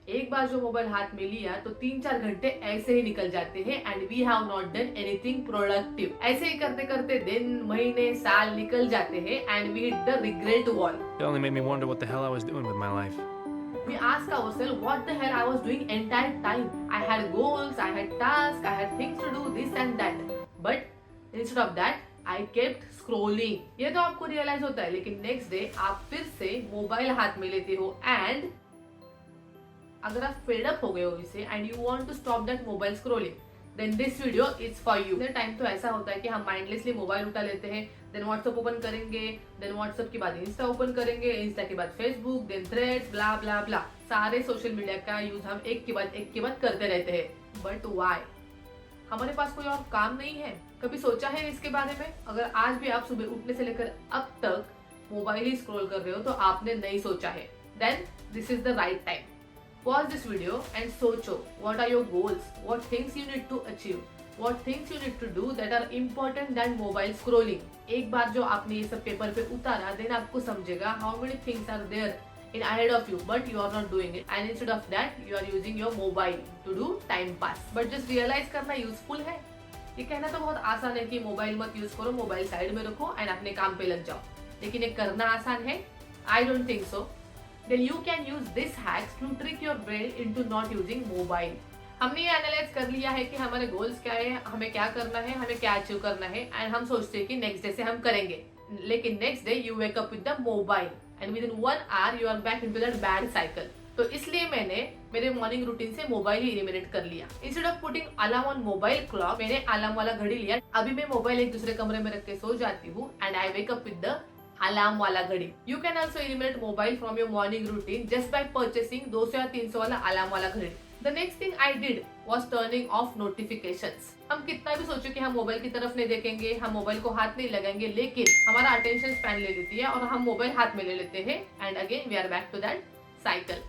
एक बार जो मोबाइल हाथ में लिया तो 3-4 घंटे ऐसे ही निकल जाते हैं and we have not done anything productive. ऐसे ही करते करते दिन, महीने, साल निकल जाते हैं and we hit the regret wall. It only made me wonder what the hell I was doing with my life. We ask ourselves what the hell I was doing entire time. I had goals, I had tasks, I had things to do, this and that. But instead of that, I kept scrolling. ये तो आपको realise होता है, लेकिन next day आप फिर से mobile हाथ में लेते हो एंड अगर आप फेड अप हो गए हो इसे and you want to stop that mobile scrolling, then this video is for you. Time तो ऐसा होता है कि हम माइंडलेसली मोबाइल उठा लेते हैं, देन व्हाट्सएप ओपन करेंगे, देन व्हाट्सएप के बाद इंस्टा ओपन करेंगे, इंस्टा के बाद फेसबुक, देन थ्रेड्स, ब्ला ब्ला ब्ला। सारे सोशल मीडिया का यूज हम एक के बाद करते रहते हैं। But why? हमारे पास कोई और काम नहीं है? कभी सोचा है इसके बारे में? अगर आज भी आप सुबह उठने से लेकर अब तक मोबाइल ही स्क्रॉल कर रहे हो तो आपने नहीं सोचा है, then this is the right time. Pause this video and सोचो what are your goals, what things you need to achieve, what things you need to do that are important than mobile scrolling। एक बार जो आपने ये सब paper पे उतारा, then आपको समझेगा how many things are there in ahead of you but you are not doing it and instead of that you are using your mobile to do time pass। but just realize करना useful है? ये कहना तो बहुत आसान है कि mobile मत यूज करो, मोबाइल साइड में रखो एंड अपने काम पे लग जाओ, लेकिन ये करना आसान है? I don't think so. Then you can use this hacks to trick your brain into not using mobile। हमने ये एनालाइज कर लिया है कि हमारे गोल्स क्या है, हमें क्या करना है, हमें क्या अचीव करना है एंड हम सोचते हैं कि नेक्स्ट डे से हम करेंगे, लेकिन next day you wake up with the mobile and within 1 hour you are back into that bad cycle. तो इसलिए मैंने मेरे मॉर्निंग रूटीन से मोबाइल ही एलिमिनेट कर लिया। Instead of putting alarm on mobile clock, मैंने अलार्म वाला घड़ी लिया। अभी मैं मोबाइल एक दूसरे कमरे में रख के सो जाती हूँ and I wake up with the alarm वाला घड़ी। You can also eliminate mobile from your morning routine just by purchasing 200 या 300 वाला अलार्म वाला घड़ी। The next thing I did was turning of notifications. हम कितना भी सोचे कि हम मोबाइल की तरफ नहीं देखेंगे, हम मोबाइल को हाथ नहीं लगाएंगे, लेकिन हमारा अटेंशन स्पैन ले लेती है और हम मोबाइल हाथ में ले लेते हैं and again we are back to that cycle.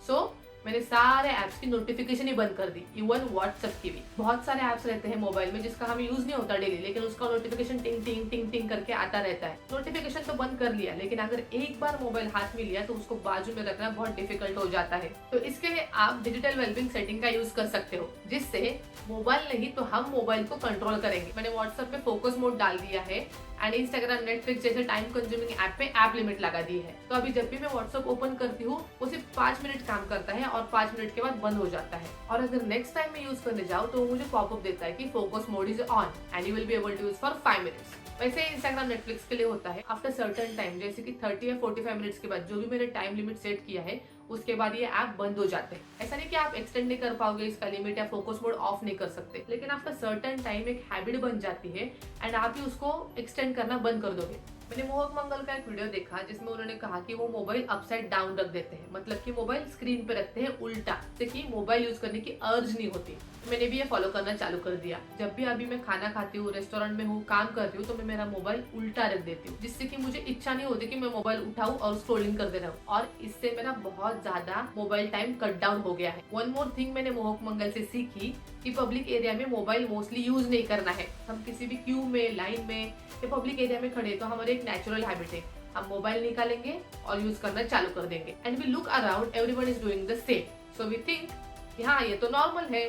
So मैंने सारे ऐप्स की नोटिफिकेशन ही बंद कर दी, इवन व्हाट्सएप की भी। बहुत सारे ऐप्स रहते हैं मोबाइल में जिसका हमें यूज नहीं होता डेली, लेकिन उसका नोटिफिकेशन टिंग टिंग टिंग टिंग करके आता रहता है। नोटिफिकेशन तो बंद कर लिया, लेकिन अगर एक बार मोबाइल हाथ में लिया तो उसको बाजू में रखना बहुत डिफिकल्ट हो जाता है। तो इसके लिए आप डिजिटल वेलबींग सेटिंग का यूज कर सकते हो, जिससे मोबाइल नहीं तो हम मोबाइल को कंट्रोल करेंगे। मैंने व्हाट्सएप पे फोकस मोड डाल दिया है एंड इंस्टाग्राम, नेटफ्लिक्स जैसे टाइम कंज्यूमिंग ऐप पे ऐप लिमिट लगा दी है। तो अभी जब भी मैं व्हाट्सएप ओपन करती हूँ वो सिर्फ 5 मिनट काम करता है और 5 मिनट के बाद बंद हो जाता है। और अगर नेक्स्ट टाइम मैं यूज करने जाऊँ तो मुझे पॉपअप देता है कि focus mode is on and you will be able to use for 5 minutes. वैसे इंस्टाग्राम, नेटफ्लिक्स के लिए होता है आफ्टर सर्टेन टाइम, जैसे कि 30 या 45 मिनट्स के बाद जो भी मैंने टाइम लिमिट सेट किया है उसके बाद ये ऐप बंद हो जाते हैं। ऐसा नहीं कि आप एक्सटेंड नहीं कर पाओगे इसका लिमिट या फोकस मोड ऑफ नहीं कर सकते, लेकिन आफ्टर सर्टेन टाइम एक हैबिट बन जाती है एंड आप ही उसको एक्सटेंड करना बंद कर दोगे। मैंने मोहक मंगल का एक वीडियो देखा जिसमें उन्होंने कहा कि वो मोबाइल अपसाइड डाउन रख देते हैं, मतलब कि मोबाइल स्क्रीन पे रखते हैं उल्टा, जिससे कि मोबाइल यूज करने की अर्ज नहीं होती। मैंने भी ये फॉलो करना चालू कर दिया। जब भी अभी मैं खाना खाती हूँ, रेस्टोरेंट में हूँ, काम कर रही हूँ, तो मैं मेरा मोबाइल उल्टा रख देती हूँ, जिससे कि मुझे इच्छा नहीं होती कि मैं मोबाइल उठाऊं और स्क्रोलिंग करते रहूं, और इससे मेरा बहुत ज्यादा मोबाइल टाइम कट डाउन हो गया है। वन मोर थिंग मैंने मोहक मंगल से सीखी कि पब्लिक एरिया में मोबाइल मोस्टली यूज नहीं करना है। हम किसी भी क्यू में, लाइन में या पब्लिक एरिया में खड़े तो हमारे एक नेचुरल हैबिट है, हम मोबाइल निकालेंगे और यूज करना चालू कर देंगे and we look around, everyone is doing the same, so we think हाँ ये तो नॉर्मल है,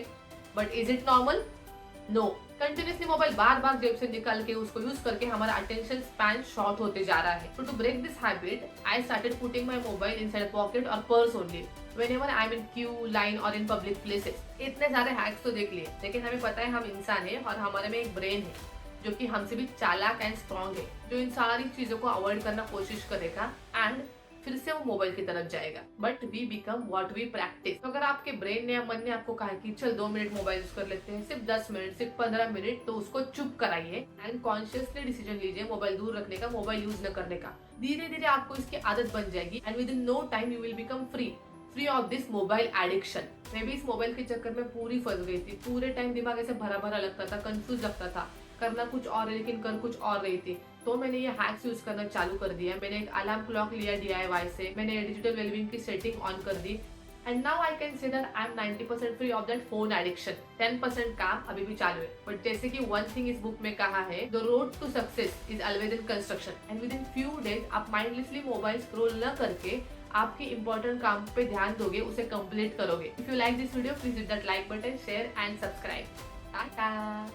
but is it normal? No. Continuously mobile बार बार जेब से निकाल के उसको यूज करके हमारा अटेंशन स्पैन शॉर्ट होते जा रहा है। To break this habit I started putting my mobile inside pocket और purse only whenever I am in queue, line और इन पब्लिक प्लेसेस। इतने सारे हैक्स तो देख लिए, लेकिन हमें पता है हम इंसान है और हमारे में एक ब्रेन है जो कि हमसे भी चालाक एंड स्ट्रॉन्ग है, जो इन सारी चीजों को अवॉइड करना कोशिश करेगा एंड फिर से वो मोबाइल की तरफ जाएगा। But we become what we practice. तो अगर आपके ब्रेन ने या मन ने आपको कहा कि चल 2 मिनट मोबाइल यूज कर लेते हैं, सिर्फ 10 मिनट, सिर्फ 15 मिनट, तो उसको चुप कराइए एंड कॉन्शियसली डिसीजन लीजिए मोबाइल दूर रखने का, मोबाइल यूज न करने का। धीरे धीरे आपको इसकी आदत बन जाएगी and within no time you will become free of this mobile addiction. मैं भी इस मोबाइल के चक्कर में पूरी फंस गई थी। पूरे टाइम दिमाग ऐसे भरा भरा लगता था, कंफ्यूज लगता था, करना कुछ और है लेकिन कर कुछ और रही थी। तो मैंने ये हैक्स यूज करना चालू कर दिया। मैंने एक अलार्म क्लॉक लिया DIY से, मैंने डिजिटल वेलबींग की सेटिंग ऑन कर दी and now I can say that I am 90% free of that phone addiction. 10% काम अभी भी चालू है, बट जैसे कि वन थिंग इस बुक में कहा है, the road to success is always in construction and within few days आप माइंडलेसली मोबाइल स्क्रॉल न करके आपके इंपॉर्टेंट काम पे ध्यान दोगे, उसे कंप्लीट करोगे. If you like this video, please hit that like button, share and subscribe. Tata.